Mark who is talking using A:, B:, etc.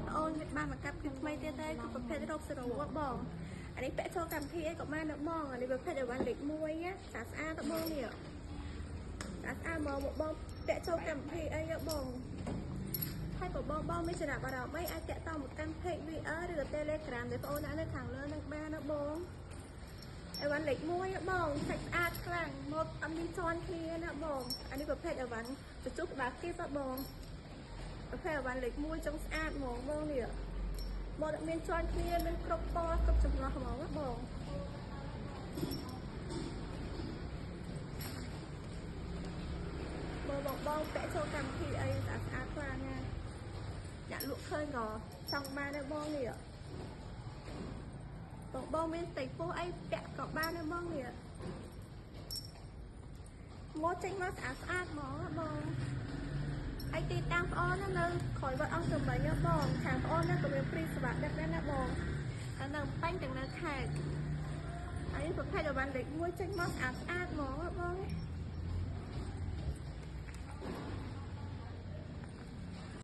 A: ប្អូនបានមកកាប់ថ្មីទៀតទេគឺប្រភេទរ៉ូបសេរ៉ូបងអានេះពាក់ចូលកម្មវិធីអីក៏បានដែរបងអានេះប្រភេទអីវ៉ាន់លេខ1ណាស្អាតៗបងនេះស្អាតៗមកបងពាក់ចូលកម្មវិធីអីបងហើយក៏បងមានចំណាប់អារម្មណ៍អីអាចតាក់ទងមកកាន់ page VR ឬក៏ Telegram ដែលបងអូនដាក់នៅខាងលើនឹងបានណាបងអីវ៉ាន់លេខ1បងសាច់ស្អាតខ្លាំងមកអត់មានជន់គ្នាណាបងអានេះប្រភេទអីវ៉ាន់បញ្ចុះក្បាលគៀបបងប្រភេទអីវ៉ាន់លេខ1ចុងស្អាតហ្មងបងនេះមកអត់មានជន់គ្នាមានគ្រប់ពណ៌គ្រប់ចំណោះហ្មងបងបងពាក់ចូលកម្មវិធីអីស្អាតខ្លាំងណាអ្នកលក់ឃើញក៏ចង់បានដែរបងនេះបងមានស្ទេកពោះអីពាក់ក៏បានដែរបងនេះមកចេញមកស្អាតហ្មងបងហើយទីតាំងប្អូននៅក្រោយវត្តអង្គសំបីបងខាងប្អូនក៏មានព្រីសវត្ថិដែរណាបងហើយនៅបាញ់ទាំងនៅខេត្តហើយប្រភេទអីវ៉ាន់លេខ1ចេញមកស្អាតហ្មងបង